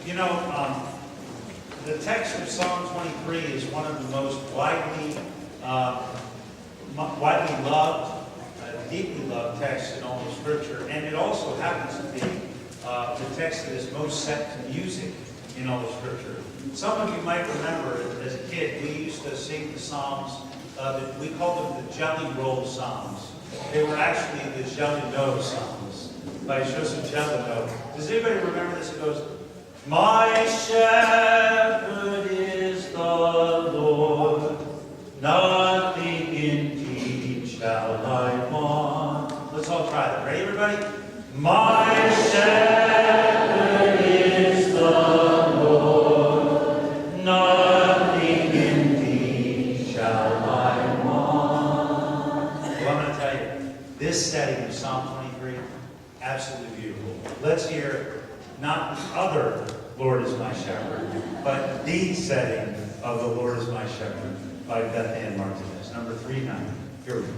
You know, the text of Psalm 23 is one of the most widely loved, deeply loved texts in all of Scripture, and it also happens to be the text that is most set to music in all of Scripture. Some of you might remember, as a kid, we used to sing the Psalms, we called them the Jelly Roll Psalms. They were actually the Jelly Dough Psalms by Joseph Jellicoe. Does anybody remember this? It goes, "My shepherd is the Lord, nothing indeed shall I want." Let's all try that. Ready, everybody? My shepherd is the Lord, nothing indeed shall I want. Well, I'm going to tell you, this setting of Psalm 23, absolutely beautiful. Let's hear not the other Lord is my shepherd, but the setting of the Lord is my shepherd by Beth Ann Martinez. Number 390. Here we go.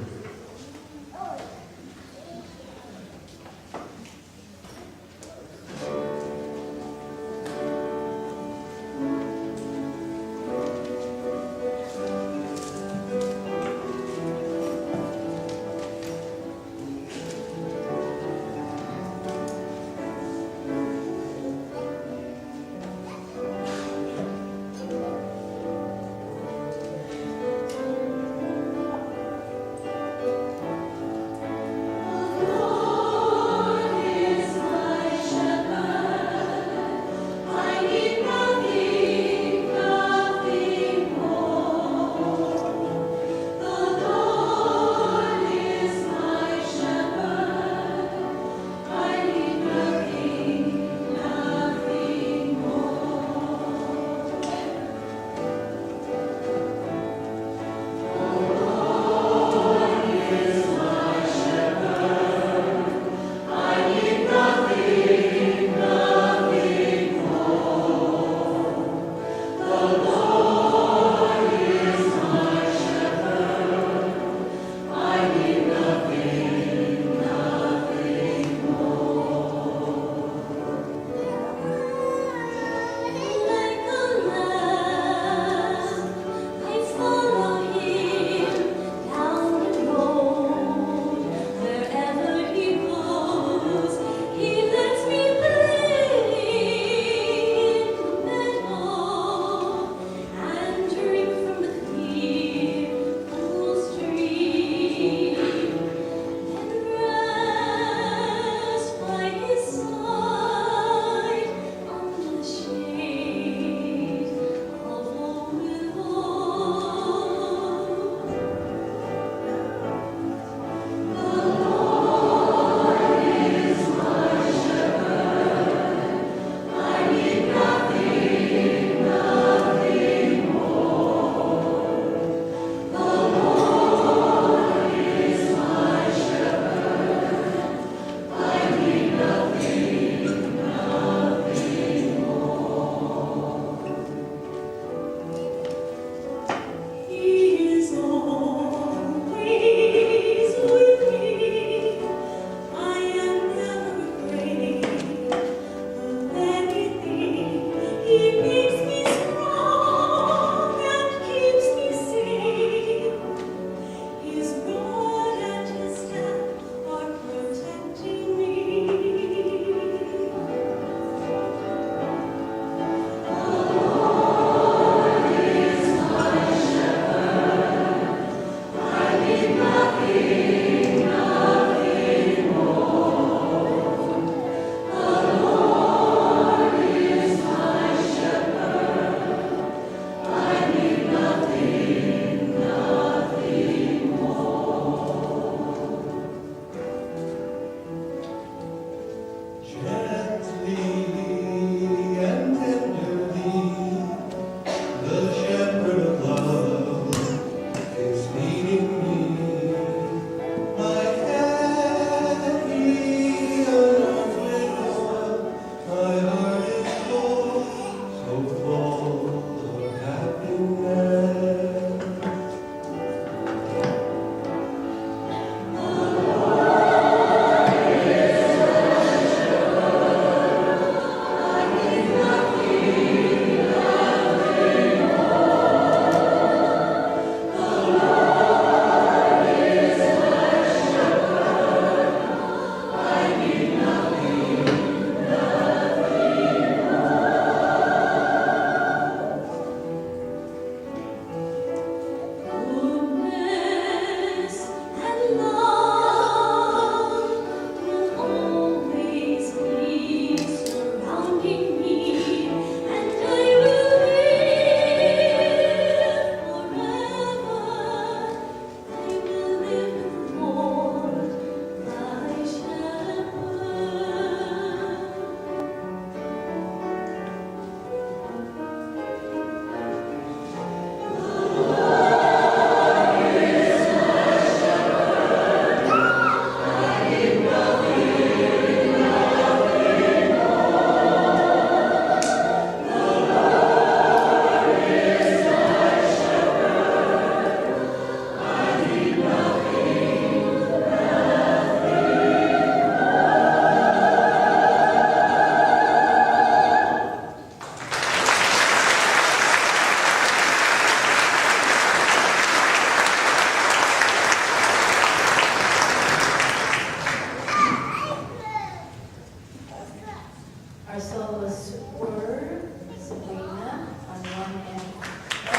fellows were Sabrina on 1 and 4,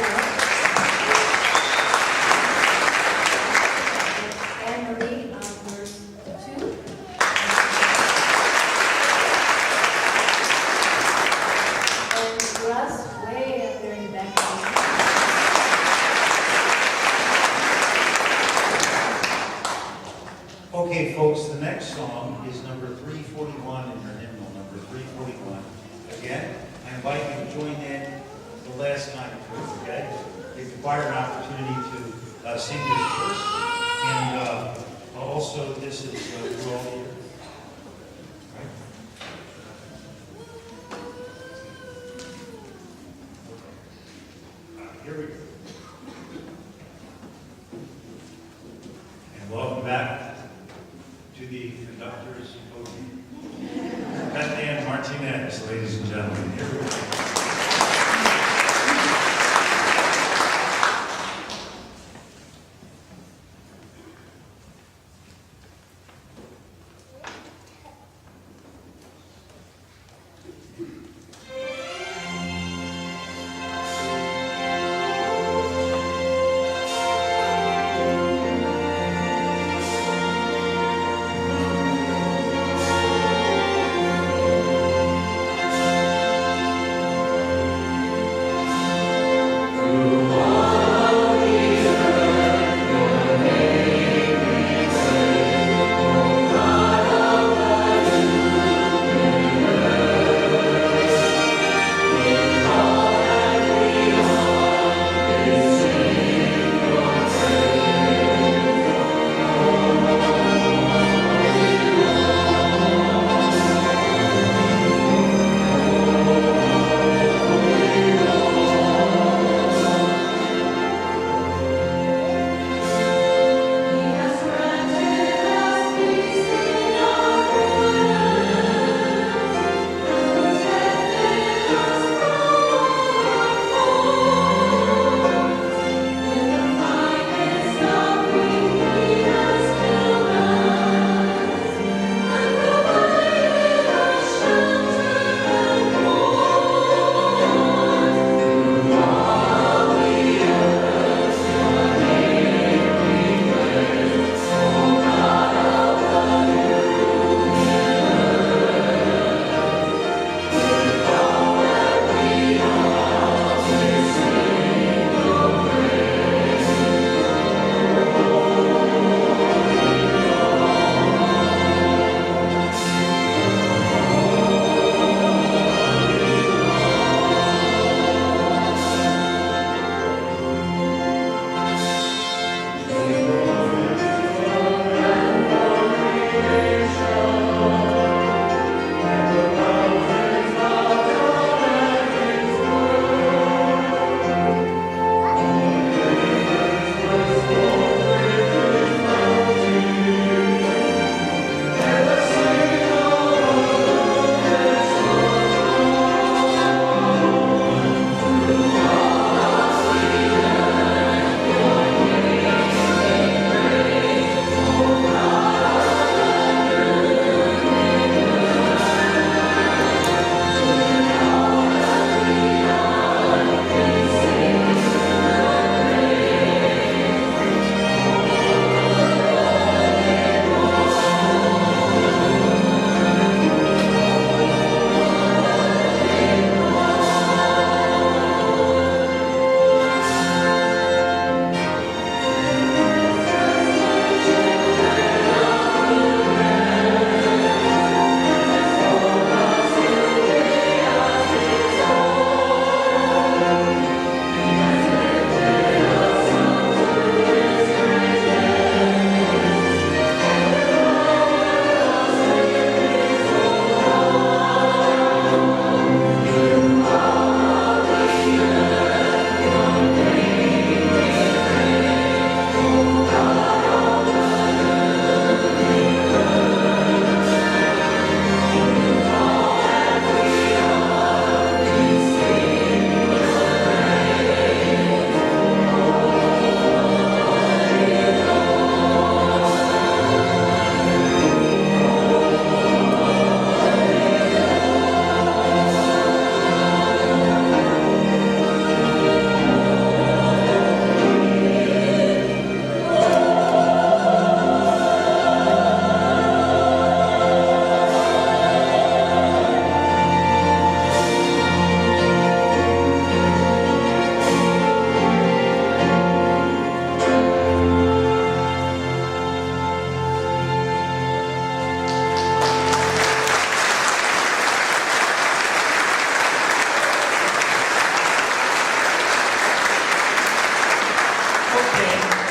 Anne Marie on verse 2, and Russ way up there in the back. Okay, folks, the next song is number 341 in your hymnal, number 341. Again, I invite you to join in the last time too, okay? Give the choir an opportunity to sing this verse. And also, this is through all year. Right? Here we go. And welcome back to the conductor's podium. Beth Ann Martinez, ladies and gentlemen. Here we go.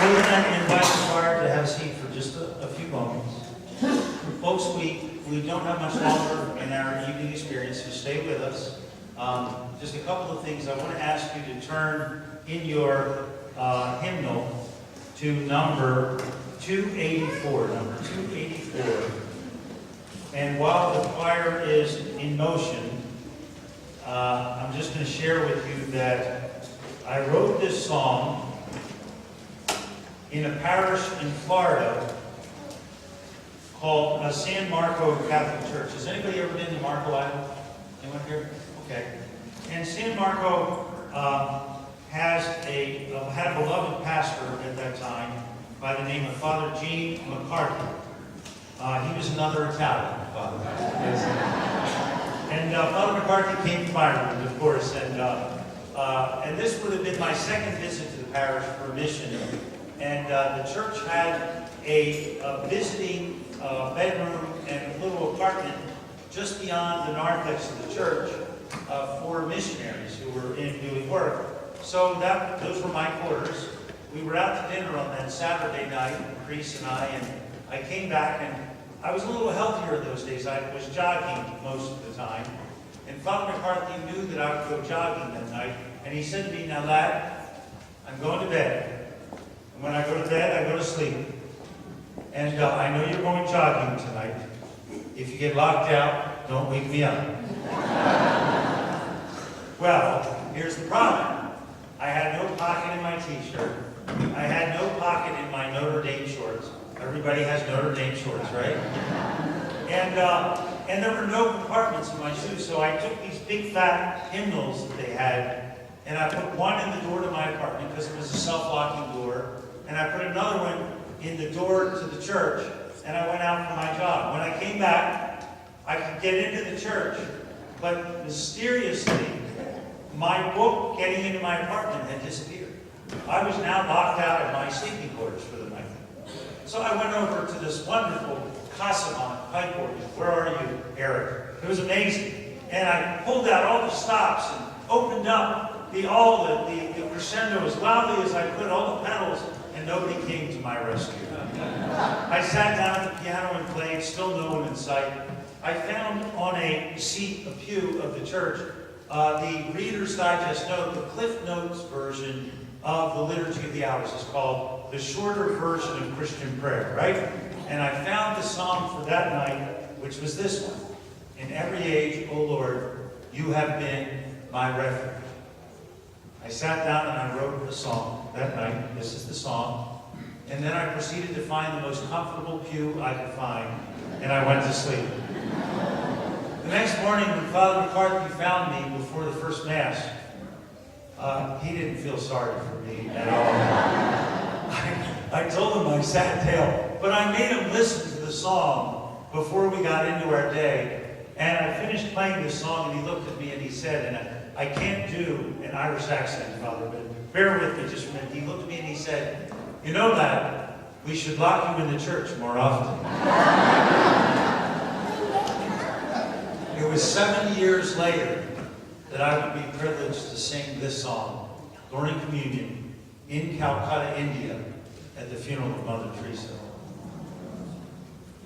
We're going to invite the choir to have a seat for just a few moments. Folks, we don't have much longer in our evening experience, so stay with us. Just a couple of things. I want to ask you to turn in your hymnal to number 284. Number 284. And while the choir is in motion, I'm just going to share with you that I wrote this song in a parish in Florida called San Marco Catholic Church. Has anybody ever been to Marco Island? Anyone here? Okay. And San Marco had a beloved pastor at that time by the name of Father Gene McCarthy. He was another Italian father. And Father McCarthy came to Ireland, of course, and this would have been my second visit to the parish for mission. And the church had a visiting bedroom and a little apartment just beyond the narthex of the church for missionaries who were in doing work. So those were my quarters. We were out to dinner on that Saturday night, the priest and I came back, and I was a little healthier those days. I was jogging most of the time. And Father McCarthy knew that I would go jogging that night, and he said to me, "Now lad, I'm going to bed. And when I go to bed, I go to sleep. And I know you're going jogging tonight. If you get locked out, don't wake me up." Well, here's the problem. I had no pocket in my t-shirt. I had no pocket in my Notre Dame shorts. Everybody has Notre Dame shorts, right? And there were no compartments in my shoes, so I took these big fat hymnals that they had, and I put one in the door to my apartment because it was a self-locking door, and I put another one in the door to the church, and I went out for my jog. When I came back, I could get into the church, but mysteriously, my book getting into my apartment had disappeared. I was now locked out of my sleeping quarters for the night. So I went over to this wonderful Casamont pipe organ. Where are you, Eric? It was amazing. And I pulled out all the stops and opened up the crescendo as loudly as I could, all the pedals, and nobody came to my rescue. I sat down at the piano and played, still no one in sight. I found on a seat, a pew of the church, the Reader's Digest note, the Cliff Notes version of the Liturgy of the Hours. Is called the shorter version of Christian prayer, right? And I found the psalm for that night, which was this one. "In every age, O Lord, you have been my refuge." I sat down and I wrote the song that night. This is the song. And then I proceeded to find the most comfortable pew I could find, and I went to sleep. The next morning, when Father McCarthy found me before the first Mass, he didn't feel sorry for me at all. I told him I sat tail, but I made him listen to the song before we got into our day. And I finished playing this song, and he looked at me and he said, and I can't do an Irish accent, Father, but bear with me just for a minute. He looked at me and he said, "You know that we should lock you in the church more often." It was 7 years later that I would be privileged to sing this song during communion in Calcutta, India, at the funeral of Mother Teresa.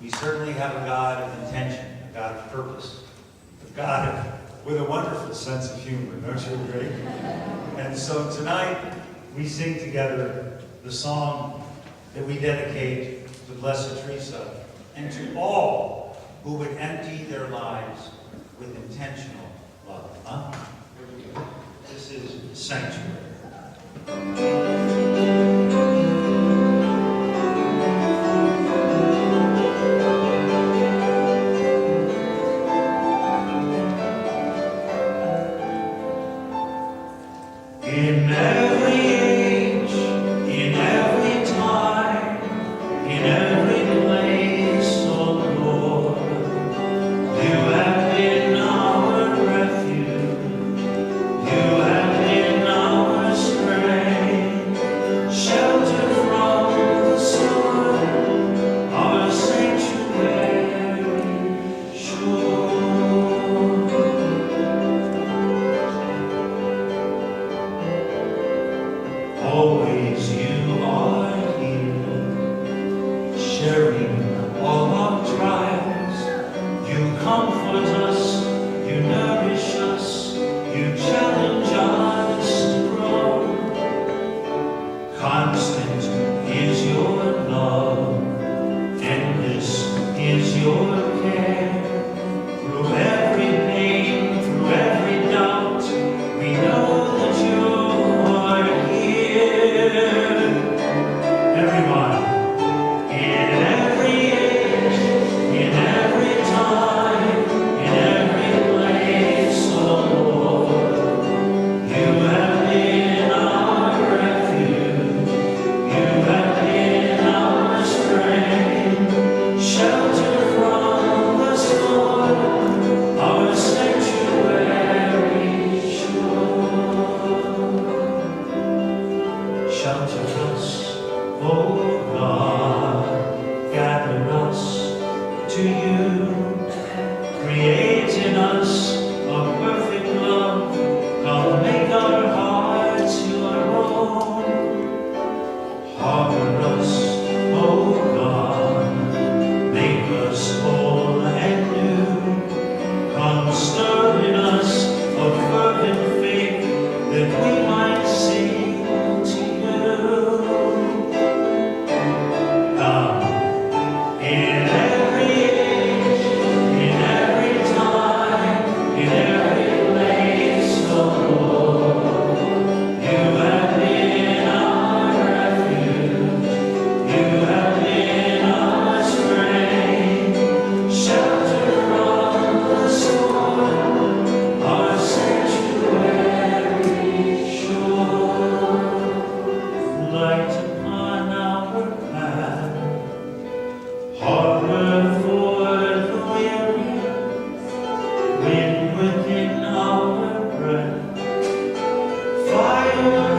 We certainly have a God of intention, a God of purpose, a God with a wonderful sense of humor, don't you agree? And so tonight, we sing together the song that we dedicate to Blessed Teresa and to all who would empty their lives with intentional love. Huh? This is Sanctuary. In every age, in every time, in every place, oh Lord, you have been our refuge, you have been our strength, shelter from the sun, our sanctuary sure.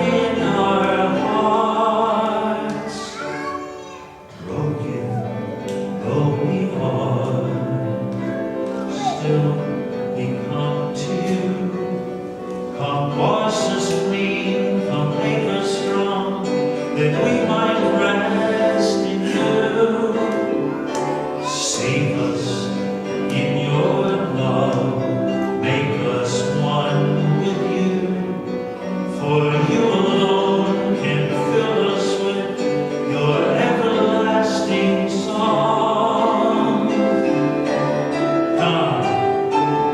in our hearts, broken though we are, still we come to you. Come wash us clean, come make us strong, that we might rest in you. Save us in your love, make us one with you, for you alone can fill us with your everlasting song. Come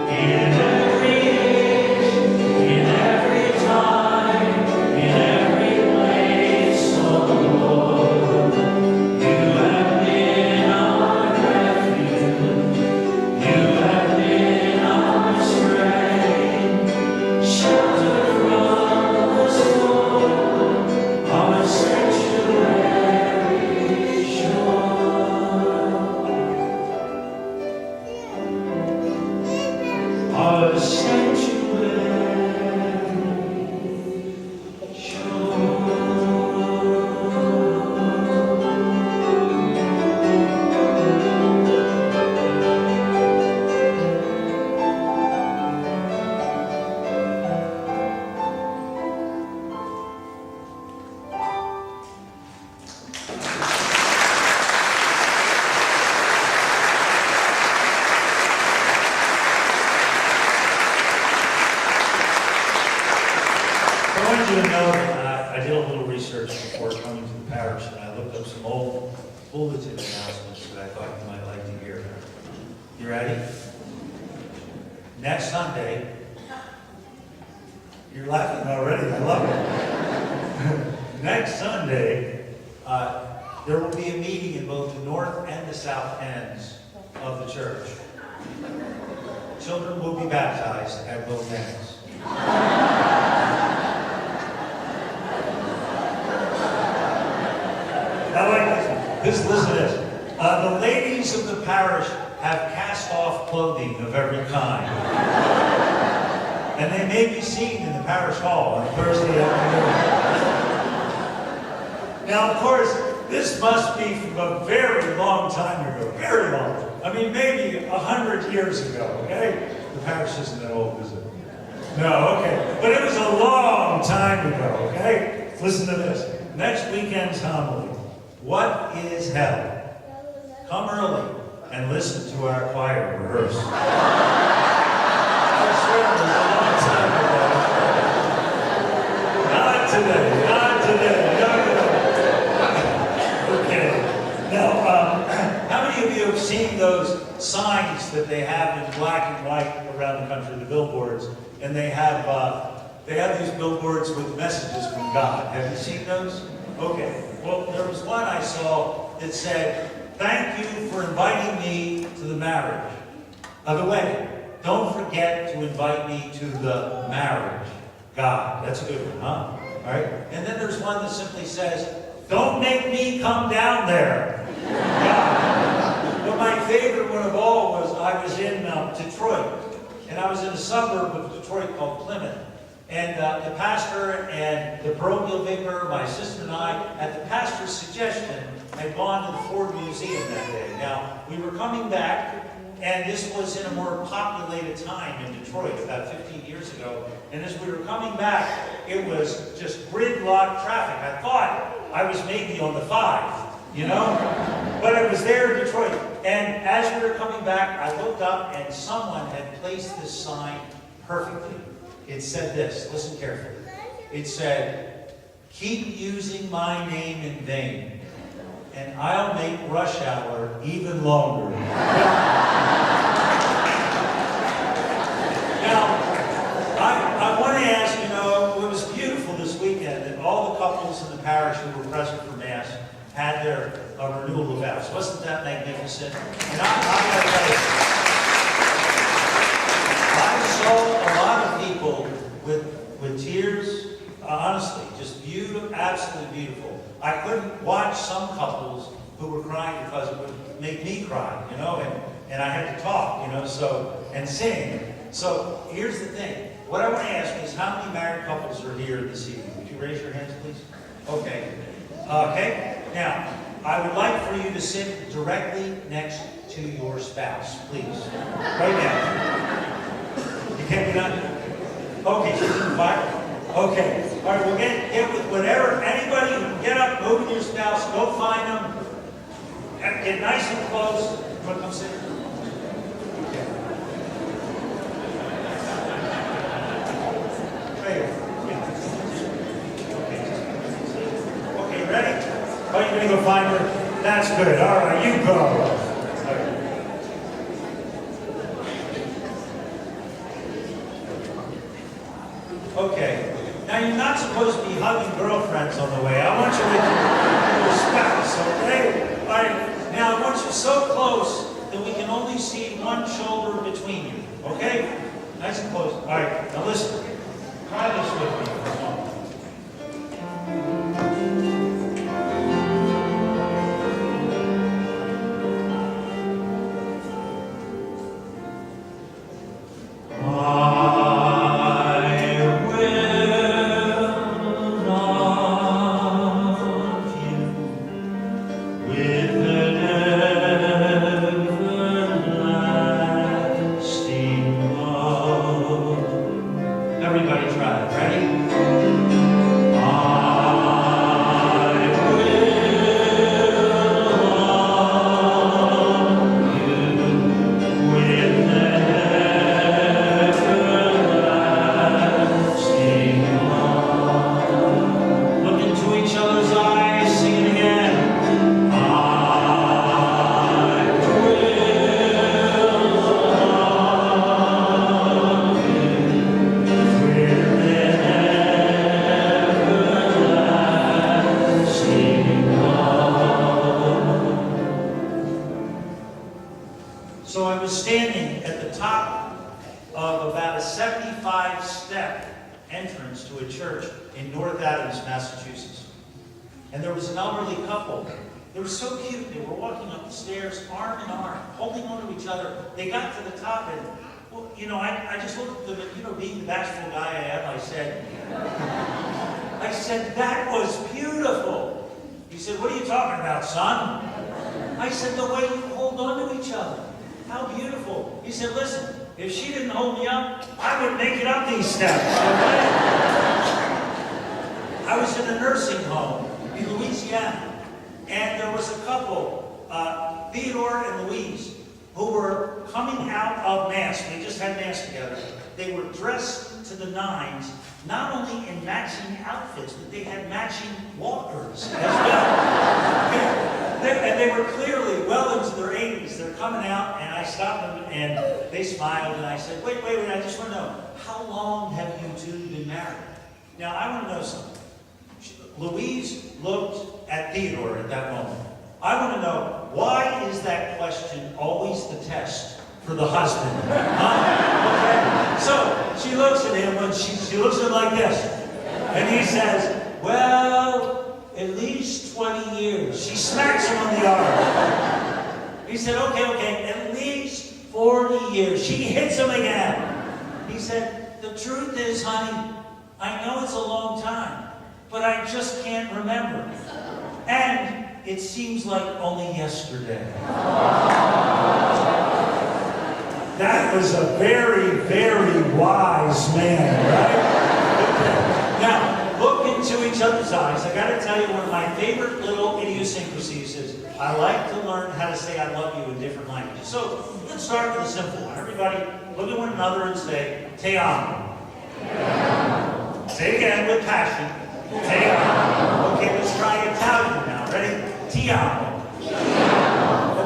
in every age, in every time, in every place, oh Lord. You have been our refuge, you have been our strength, shelter from the storm, our sanctuary sure. Our sanctuary sure. I wanted you to know that I did a little research before coming to the parish, and I looked up some old bulletin announcements that I thought you might like to hear. You ready? Next Sunday, you're laughing already, I love it. Next Sunday, there will be a meeting in both the north and the south ends of the church. Children will be baptized at both ends. I like this. Listen to this. The ladies of the parish have cast-off clothing of every kind. And they may be seen in the parish hall on Thursday afternoon. Now, of course, this must be from a very long time ago. Very long. I mean, maybe 100 years ago, okay? The parish isn't that old, is it? No, okay. But it was a long time ago, okay? Listen to this. Next weekend's homily. What is hell? Come early and listen to our choir rehearse. I swear it was a long time ago. Not today, not today, not today. Okay. Now, how many of you have seen those signs that they have in black and white around the country, the billboards, and they have these billboards with messages from God? Have you seen those? Okay. Well, there was one I saw that said, "Thank you for inviting me to the marriage, the wedding. Don't forget to invite me to the marriage, God." That's a good one, huh? All right. And then there's one that simply says, "Don't make me come down there, God." But my favorite one of all was I was in Detroit, and I was in a suburb of Detroit called Plymouth. And the pastor and the parochial vicar, my sister and I, at the pastor's suggestion, had gone to the Ford Museum that day. Now, we were coming back, and this was in a more populated time in Detroit, about 15 years ago. And as we were coming back, it was just gridlock traffic. I thought I was maybe on the 5, you know? But I was there in Detroit. And as we were coming back, I looked up, and someone had placed this sign perfectly. It said this, listen carefully. It said, "Keep using my name in vain, and I'll make rush hour even longer." Now, I want to ask, it was beautiful this weekend that all the couples in the parish who were present for Mass had their renewal of vows. Wasn't that magnificent? And I gotta tell you, I saw a lot of people with tears, honestly, just beautiful, absolutely beautiful. I couldn't watch some couples who were crying because it would make me cry, and I had to talk, and sing. So here's the thing. what I want to ask is how many married couples are here this evening? Would you raise your hands, please? Okay. Okay. Now, I would like for you to sit directly next to your spouse, please. Right now. You can't be done? Okay, she's in the fire? Okay. All right, we'll get with whatever. Anybody who can get up, move with your spouse, go find them. Get nice and close. You want to come sit? Okay. Okay, ready? Oh, you're going to go find her? That's good. All right, you go. Okay. Now, you're not supposed to be hugging girlfriends on the way. I want you with your spouse, okay? All right. Now, I want you so close that we can only see one shoulder between you, okay? Nice and close. All right. Now, listen. Try this with me. Come on. Everybody try it. Ready? Look into each other's eyes, sing it again. I will love you with an everlasting love. So I was standing at the top of about a 75-step entrance to a church in North Adams, Massachusetts. And there was an elderly couple. They were so cute. They were walking up the stairs, arm in arm, holding on to each other. They got to the top and, well, you know, I just looked at them and, you know, being the bashful guy I am, I said, that was beautiful. He said, what are you talking about, son? I said, the way you hold on to each other. How beautiful. He said, listen, if she didn't hold me up, I wouldn't make it up these steps. I was in a nursing home in Louisiana, and there was a couple, Theodore and Louise, who were coming out of Mass. They just had Mass together. They were dressed to the nines, not only in matching outfits, but they had matching walkers as well. And they were clearly well into their 80s. They're coming out, and I stopped them, and they smiled, and I said, wait, I just want to know, how long have you two been married? Now, I want to know something. Louise looked at Theodore at that moment. I want to know, why is that question always the test for the husband? Huh? Okay. So, she looks at him, and she looks at him like this, and he says, well, at least 20 years. She smacks him on the arm. He said, okay, at least 40 years. She hits him again. He said, the truth is, honey, I know it's a long time, but I just can't remember. And it seems like only yesterday. That was a very, very wise man, right? Now, look into each other's eyes. I got to tell you, one of my favorite little idiosyncrasies is I like to learn how to say I love you in different languages. So let's start with a simple one. Everybody, look at one another and say, te amo. Say it again with passion. Te amo. Okay, let's try Italian now. Ready? Ti amo.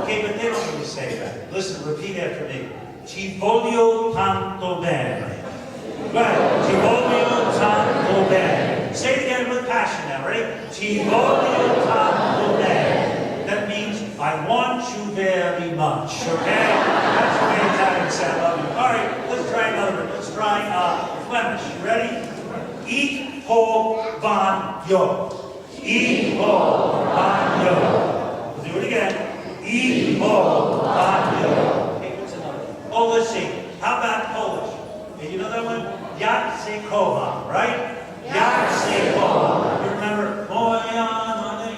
Okay, but they don't really say that. Listen, repeat after me. Ci voglio tanto bene. Right. Ci voglio tanto bene. Say it again with passion now. Ready? Ci voglio tanto bene. That means I want you very much. Okay? That's the way Italians say I love you. All right, let's try another one. Let's try Flemish. You ready? Ik hou van jou. Ik hou van jou. We'll do it again. Ik hou van jou. Okay, what's another one? Oh, let's see. How about Polish? Hey, you know that one? Yatsekova, right? Yatsekova. You remember?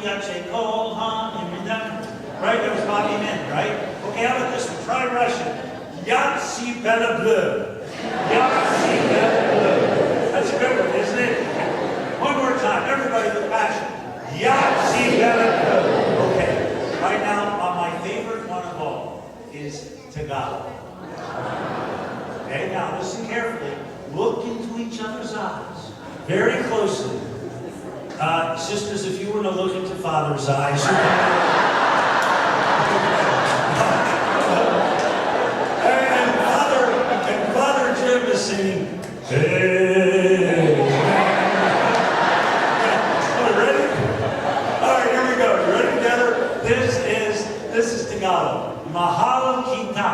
Yatsekova, you remember? Right? That was Bobby Min, right? Okay, how about this one? Try Russian. Yatsi Bella Bleu. Yatsi Bella Bleu. That's a good one, isn't it? One more time, everybody with passion. Yatsi Bella Bleu. Okay, right now, my favorite one of all is Tagalog. Okay, now listen carefully. Look into each other's eyes very closely. Sisters, if you were to look into Father's eyes, and Father Jim is singing, hey. Ready? All right, here we go. You ready together? This is Tagalog. Mahal kita.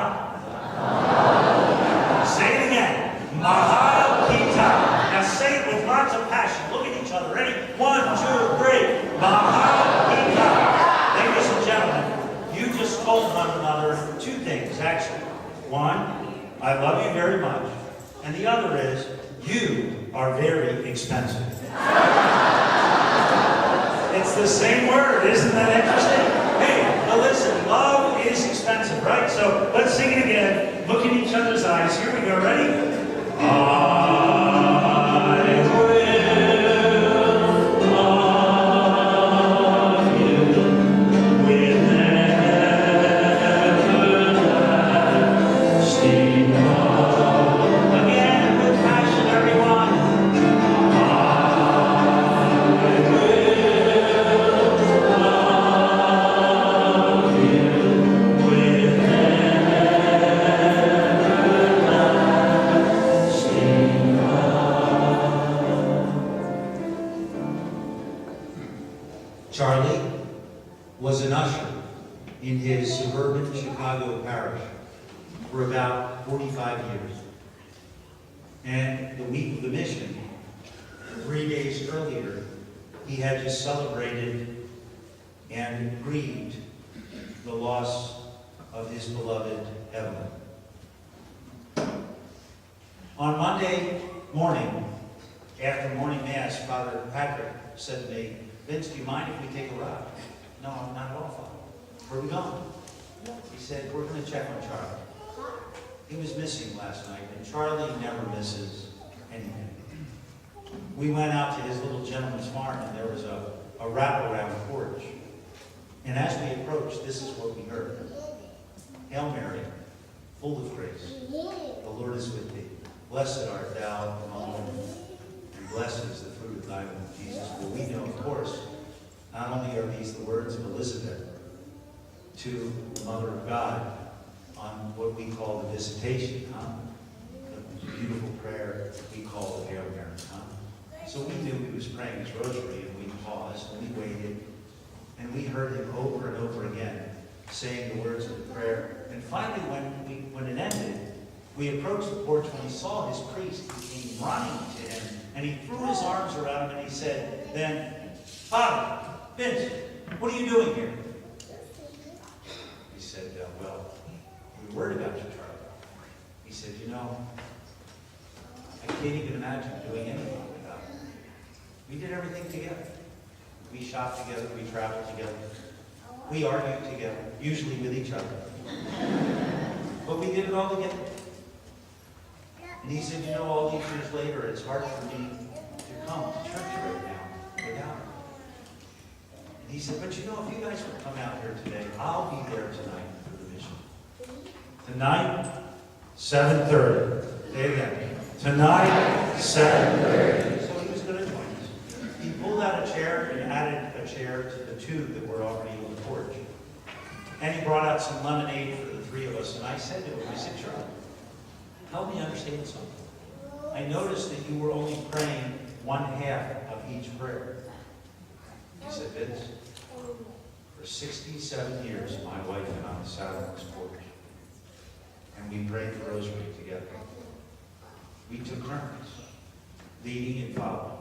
Say it again. Mahal kita. Now say it with lots of passion. Look at each other. Ready? 1, 2, 3. Mahal kita. Ladies and gentlemen, you just told one another two things, actually. One, I love you very much. And the other is, you are very expensive. It's the same word. Isn't that interesting? Hey, now listen, love is expensive, right? So let's sing it again. Look in each other's eyes. Here we go. Ready? I will love you with everlasting love. Again, with passion, everyone. I will love you with everlasting love. Charlie was an usher in his suburban Chicago parish for about 45 years. And the week of the mission, 3 days earlier, he had just celebrated and grieved the loss of his beloved Evelyn. On Monday morning, after morning mass, Father Patrick said to me, Vince, do you mind if we take a ride? No, not at all, Father. Where are we going? He said, we're going to check on Charlie. He was missing last night, and Charlie never misses anything. We went out to his little gentleman's farm, and there was a wraparound porch. And as we approached, this is what we heard. Hail Mary, full of grace, the Lord is with thee. Blessed art thou among women, and blessed is the fruit of thy womb, Jesus. Well, we know, of course, not only are these the words of Elizabeth to the Mother of God on what we call the visitation, the beautiful prayer we call the Hail Mary. So we knew he was praying his rosary, and we paused, and we waited, and we heard him over and over again saying the words of the prayer. And finally, when it ended, we approached the porch. When he saw his priest, he came running to him, and he threw his arms around him, and he said, then, Father, Vince, what are you doing here? He said, well, we were worried about you, Charlie. He said, you know, I can't even imagine doing anything without you. We did everything together. We shopped together, we traveled together. We argued together, usually with each other. But we did it all together. And he said, you know, all these years later, it's hard for me to come to church right now without her. And he said, but you know, if you guys would come out here today, I'll be there tonight for the mission. Tonight, 7:30. Say it again. Tonight, 7:30. So he was going to join us. He pulled out a chair and added a chair to the two that were already on the porch. And he brought out some lemonade for the three of us. And I said to him, I said, Charlie, help me understand something. I noticed that you were only praying one half of each prayer. He said, Vince, for 67 years, my wife and I sat on this porch. And we prayed the rosary together. We took turns, leading and following.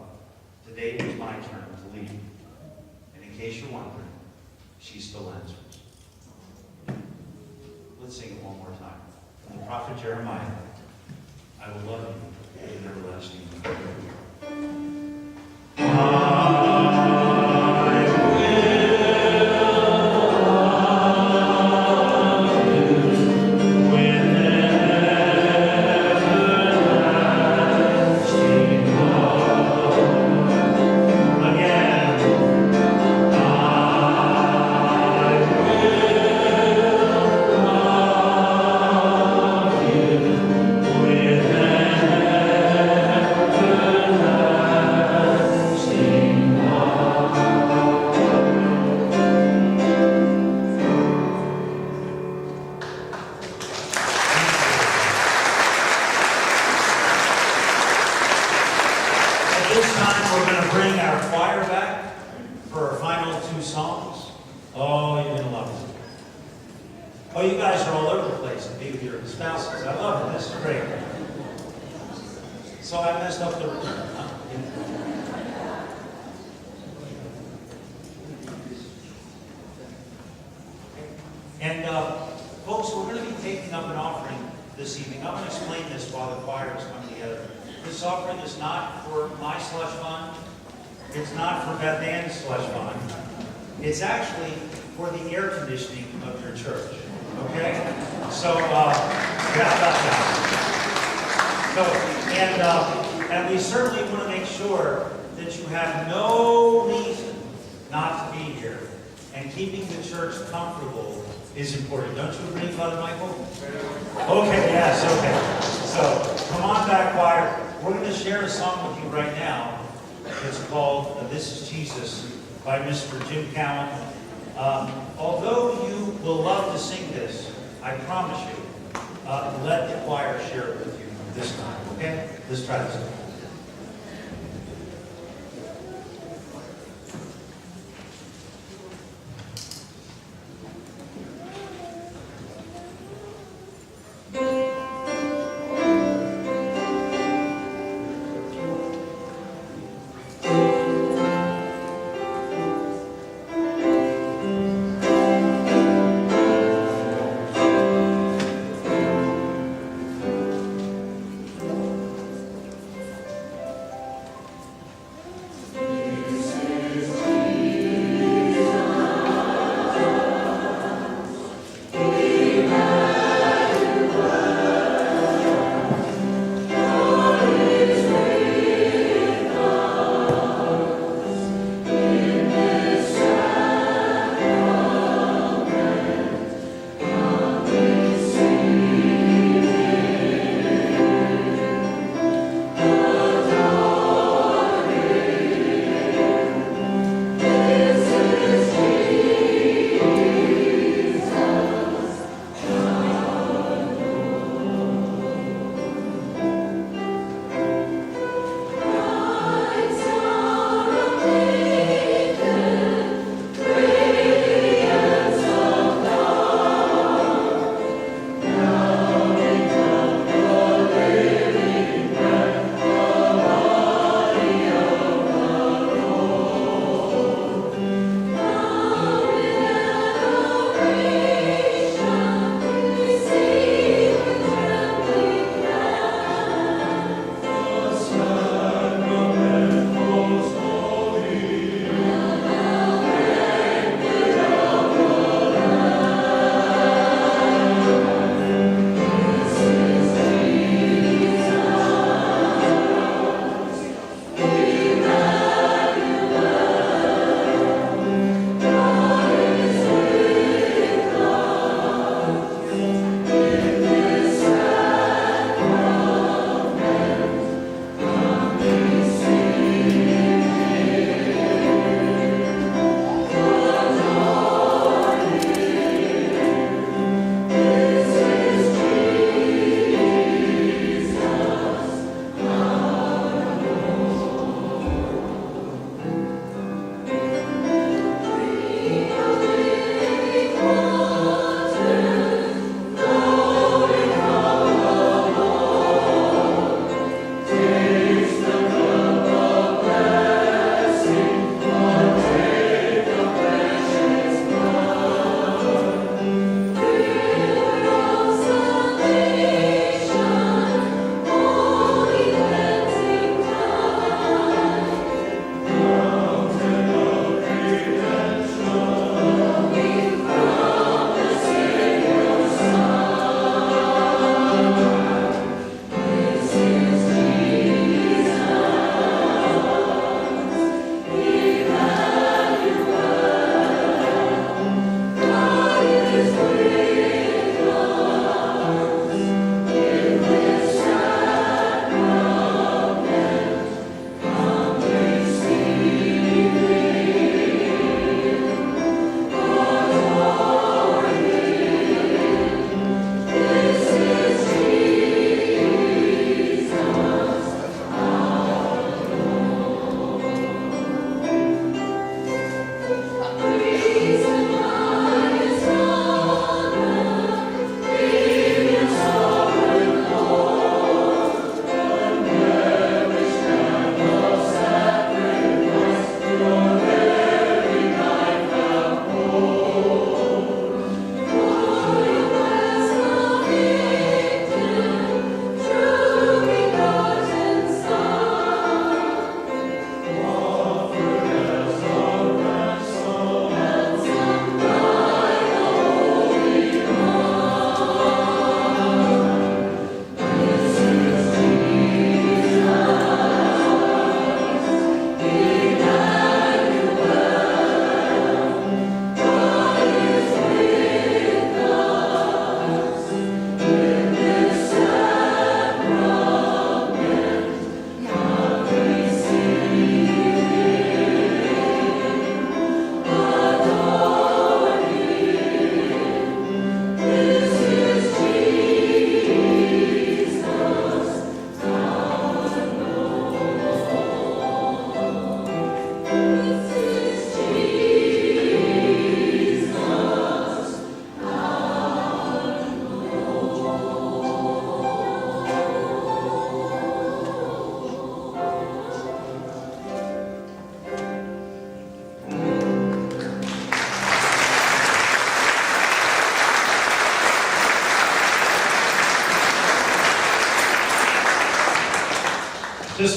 Today was my turn to lead. And in case you're wondering, she still answers. Let's sing it one more time. From the prophet Jeremiah, I will love you and everlasting. At this time, we're going to bring our choir back for our final two songs. Oh, you're going to love it. Oh, you guys are all over the place to be with your spouses. I love it. This is great. So I messed up the return. Huh? And folks, we're going to be taking up an offering this evening. I'm going to explain this while the choir is coming together. This offering is not for my slush fund. It's not for Beth Ann's slush fund. It's actually for the air conditioning of your church. Okay? So, yeah, about that. So, and we certainly want to make sure that you have no reason not to be here. And keeping the church comfortable is important. Don't you agree, Father Michael? Okay, yes, okay. So, come on back, choir. We're going to share a song with you right now. It's called This Is Jesus by Mr. Jim Cowan. Although you will love to sing this, I promise you, let the choir share it with you this time, okay? Let's try this.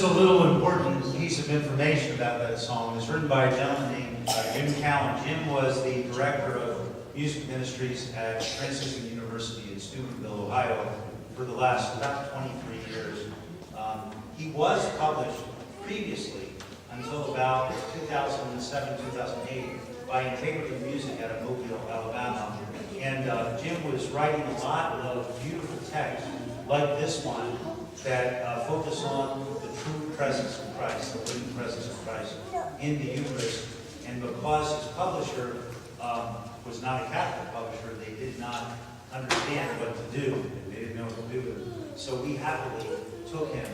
a little important piece of information about that song. It's written by a gentleman named Jim Callan. Jim was the director of music ministries at Franciscan University in Steubenville, Ohio, for the last about 23 years. He was published previously until about 2007, 2008 by Integrity Music out of Mobile, Alabama. And Jim was writing a lot of beautiful texts like this one that focus on the true presence of Christ, the living presence of Christ in the Eucharist. And because his publisher was not a Catholic publisher, they did not understand what to do. They didn't know what to do with it. So we happily took him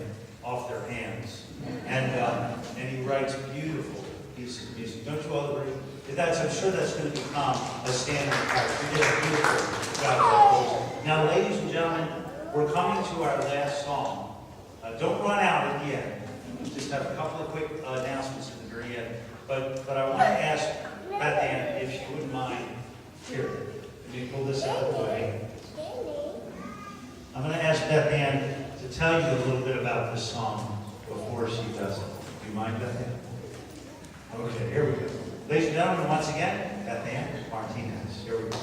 off their hands. And he writes beautiful pieces of music. Don't you all agree? I'm sure that's going to become a standard practice. We did a beautiful job. Now, ladies and gentlemen, we're coming to our last song. Don't run out at the end. Just have a couple of quick announcements at the very end. But I want to ask Beth Ann if she wouldn't mind. Here, let me pull this out of the way. I'm going to ask Beth Ann to tell you a little bit about this song before she does it. Do you mind, Beth Ann? Okay, here we go. Ladies and gentlemen, once again, Beth Ann Martinez. Here we go.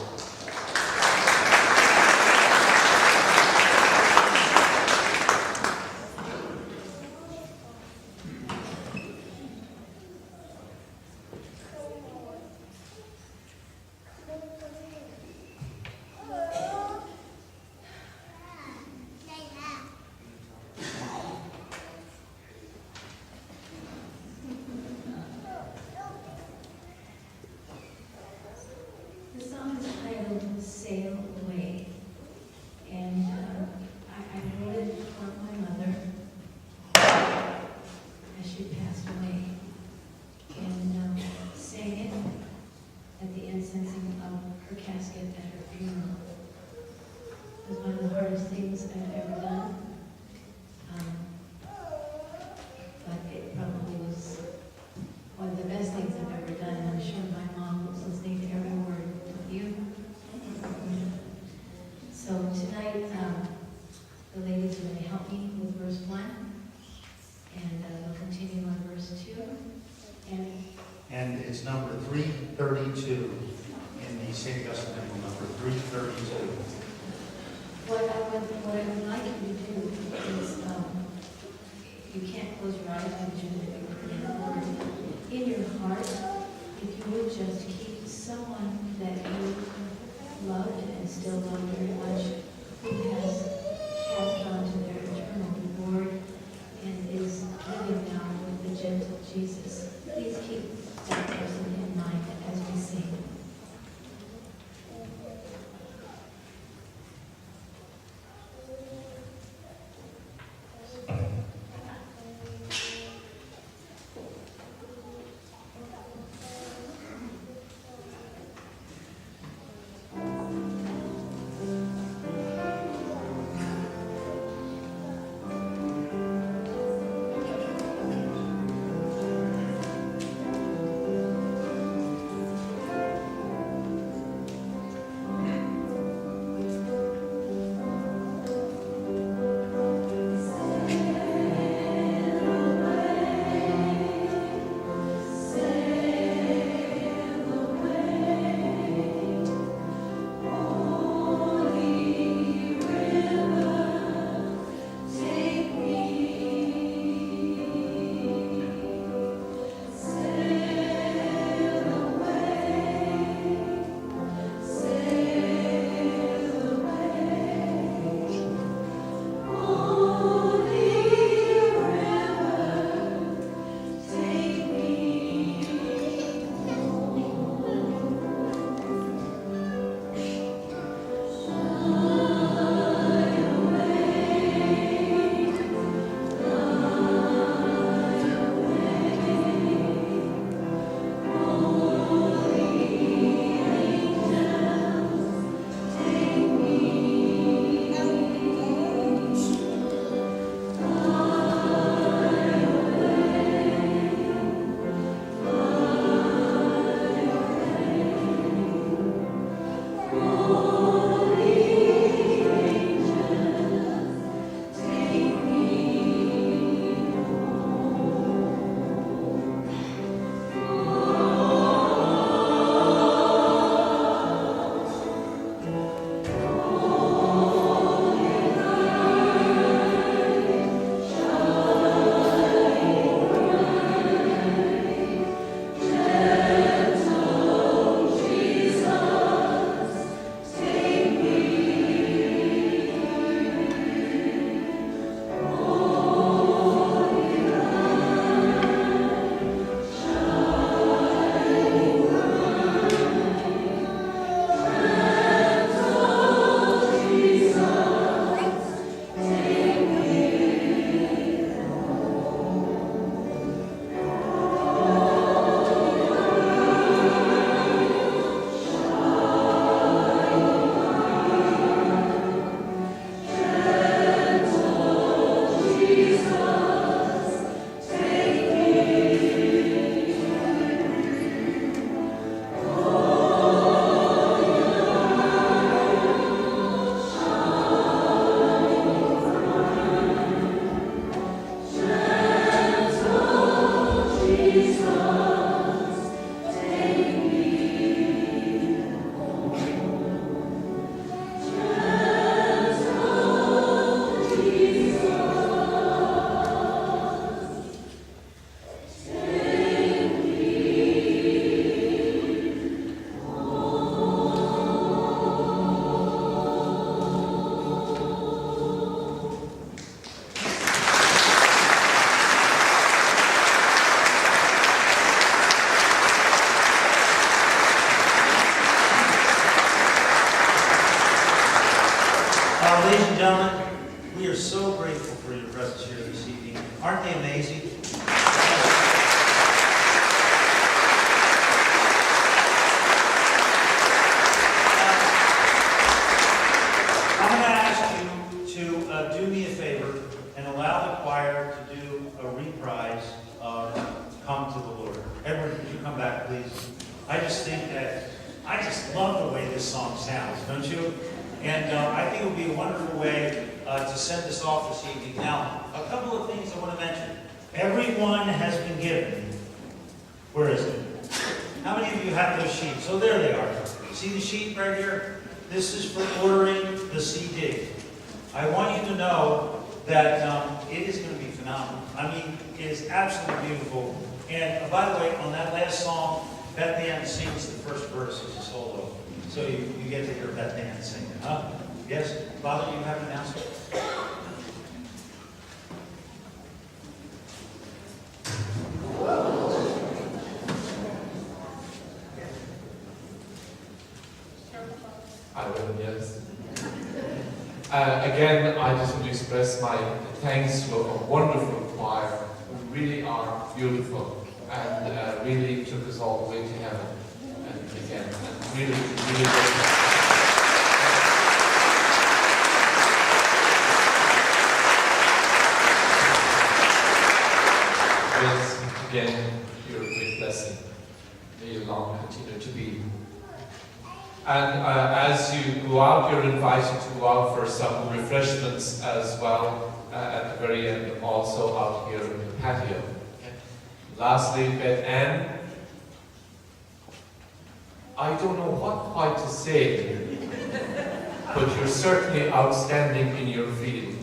Sail away. And I wrote it for my mother as she passed away. And sang it at the incensing of her casket at her funeral. It was one of the hardest things I've ever done. But it probably was one of the best things I've ever done. And I'm sure my mom was listening to every word of you. So tonight, the ladies are going to help me with verse 1, and we'll continue on verse 2. And it's number 332 in the St. Augustine hymn, number 332. What I would like you to do is, you can't close your eyes because you're going to be praying the word. In your heart, if you would just keep someone that you loved and still love very much, who has passed on to their eternal reward and is living now with the gentle Jesus. Please keep that person in mind as we sing. Edward, could you come back, please? I just love the way this song sounds, don't you? And I think it would be a wonderful way to send this off this evening. Now, a couple of things I want to mention. Everyone has been given. Where is it? How many of you have those sheets? Oh, there they are. See the sheet right here? This is for ordering the CD. I want you to know that it is going to be phenomenal. I mean, it is absolutely beautiful. And by the way, on that last song, Beth Ann sings the first verse as a solo. So you get to hear Beth Ann sing it, huh? Yes? Father, you have an announcement? I will, yes. Again, I just want to express my thanks to a wonderful choir who really are beautiful and really took us all the way to heaven. And again, and really grateful. Again, you're a great blessing. May you long continue to be. And as you go out, you're invited to go out for some refreshments as well at the very end, also out here in the patio. Lastly, Beth Ann, I don't know what quite to say, but you're certainly outstanding in your field.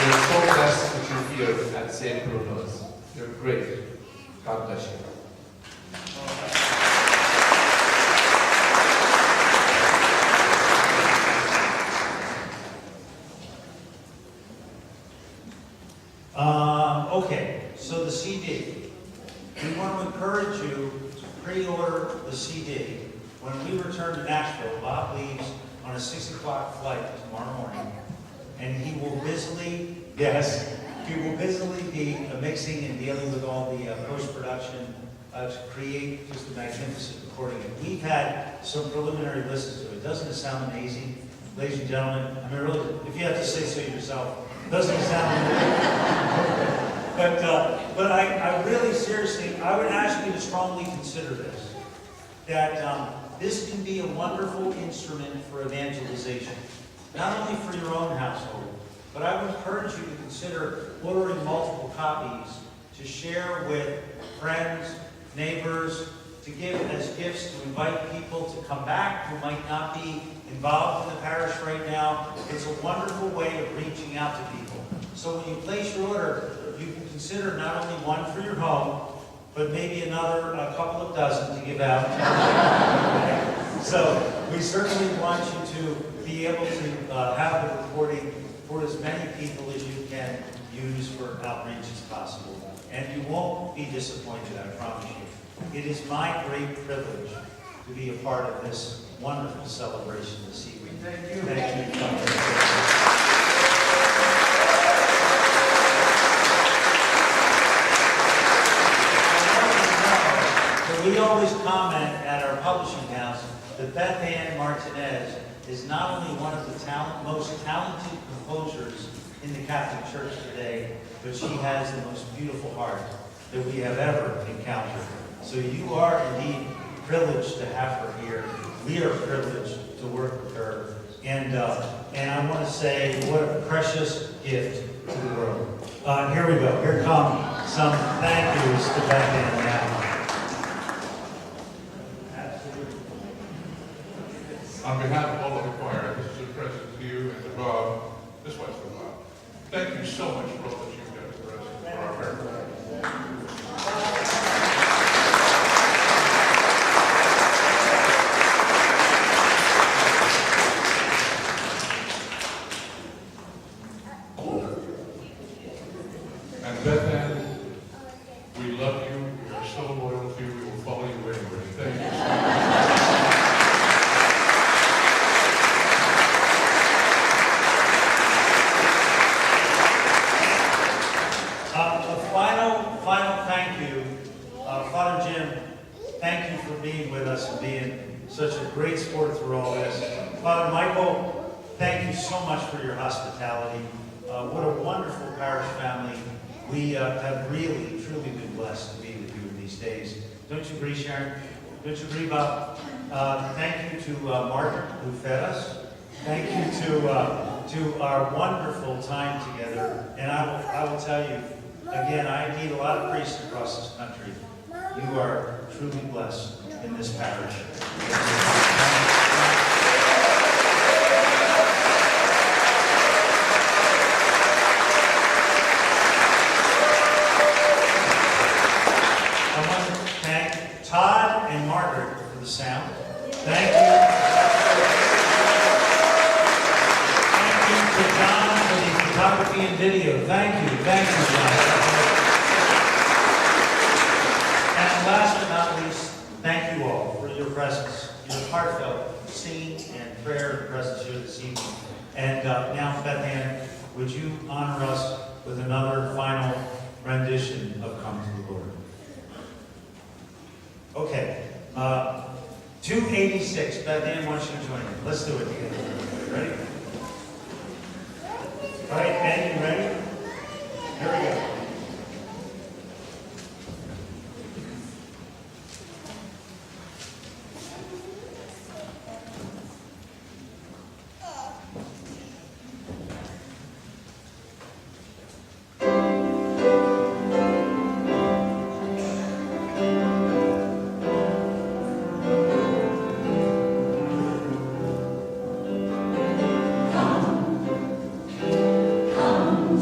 We're so blessed that you're here at St. Bruno's. You're great. God bless you. Okay, so the CD. We want to encourage you to pre-order the CD. When we return to Nashville, Bob leaves on a 6 o'clock flight tomorrow morning. And he will busily be mixing and dealing with all the post-production to create just a magnificent recording. And we've had some preliminary listens to it. Doesn't it sound amazing? Ladies and gentlemen, I mean, really, if you have to say so yourself, doesn't it sound amazing? But I really, seriously, I would ask you to strongly consider this. That this can be a wonderful instrument for evangelization. Not only for your own household, but I would encourage you to consider ordering multiple copies to share with friends, neighbors, to give as gifts, to invite people to come back who might not be involved in the parish right now. It's a wonderful way of reaching out to people. So when you place your order, you can consider not only one for your home, but maybe a couple of dozen to give out. So we certainly want you to be able to have the recording for as many people as you can use for outreach as possible. And you won't be disappointed, I promise you. It is my great privilege to be a part of this wonderful celebration this evening. Thank you. Thank you. We always comment at our publishing house that Beth Ann Martinez is not only one of the most talented composers in the Catholic Church today, but she has the most beautiful heart that we have ever encountered. So you are indeed privileged to have her here. We are privileged to work with her. And I want to say what a precious gift to the world. Here we go. Here come some thank yous to Beth Ann now. On behalf of all of the choir, this is a present to you and to Bob. This one's for Bob. Thank you so much for all that you've done for us and for our parish. And Beth Ann, we love you. We are so loyal to you. We will follow you anywhere. Thank you so much. such a great sport through all this. Father Michael, thank you so much for your hospitality. What a wonderful parish family. We have really, truly been blessed to be with you in these days. Don't you agree, Sharon? Don't you agree, Bob? Thank you to Margaret, who fed us. Thank you to our wonderful time together. And I will tell you, again, I meet a lot of priests across this country. You are truly blessed in this parish. I want to thank Todd and Margaret for the sound. Thank you. Thank you to John for the photography and video. Thank you, John. And last but not least, thank you all for your presence, your heartfelt singing and prayer and presence here this evening. And now, Beth Ann, would you honor us with another final rendition of Come to the Lord? Okay. 286. Beth Ann wants you to join me. Let's do it together. Ready? All right, Ben, you ready? Here we go. Come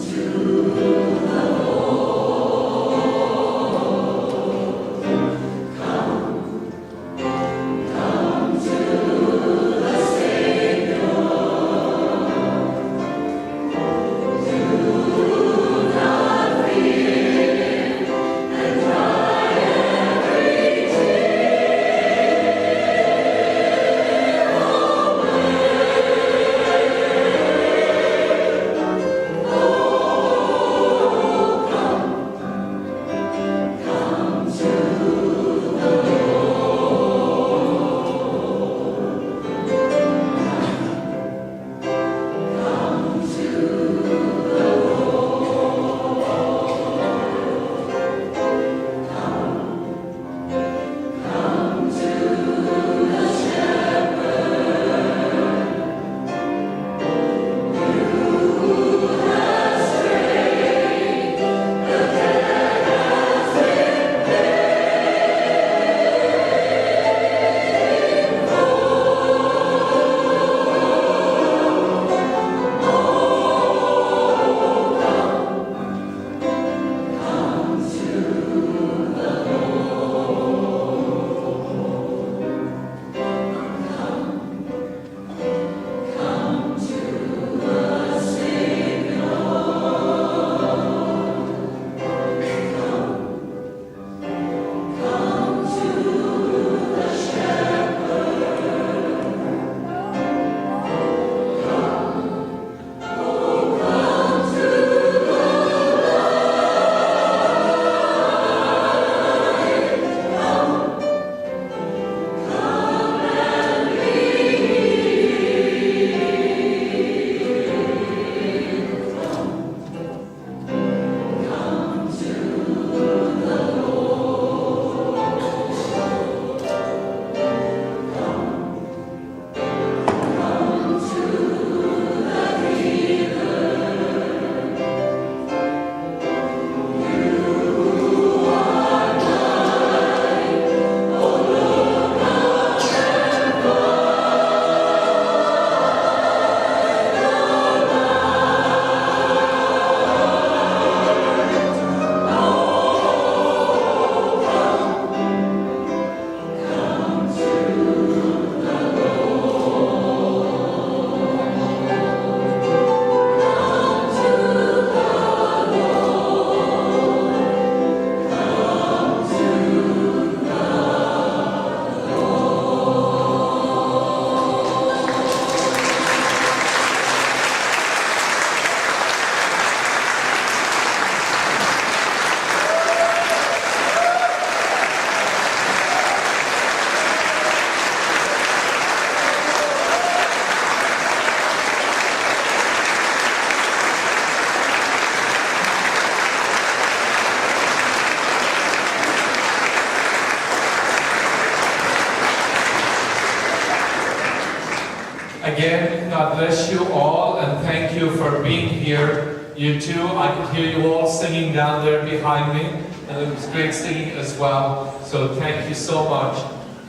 Again, God bless you all and thank you for being here. You too, I could hear you all singing down there behind me, and it was great singing as well. So thank you so much,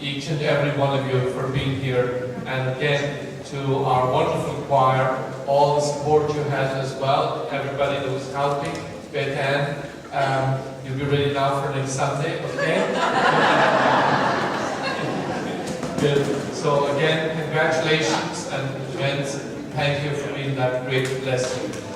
each and every one of you, for being here. And again, to our wonderful choir, all the support you had as well, everybody that was helping, Beth Ann, you'll be ready now for next Sunday, okay? Good. So again, congratulations and friends, thank you for being that great blessing.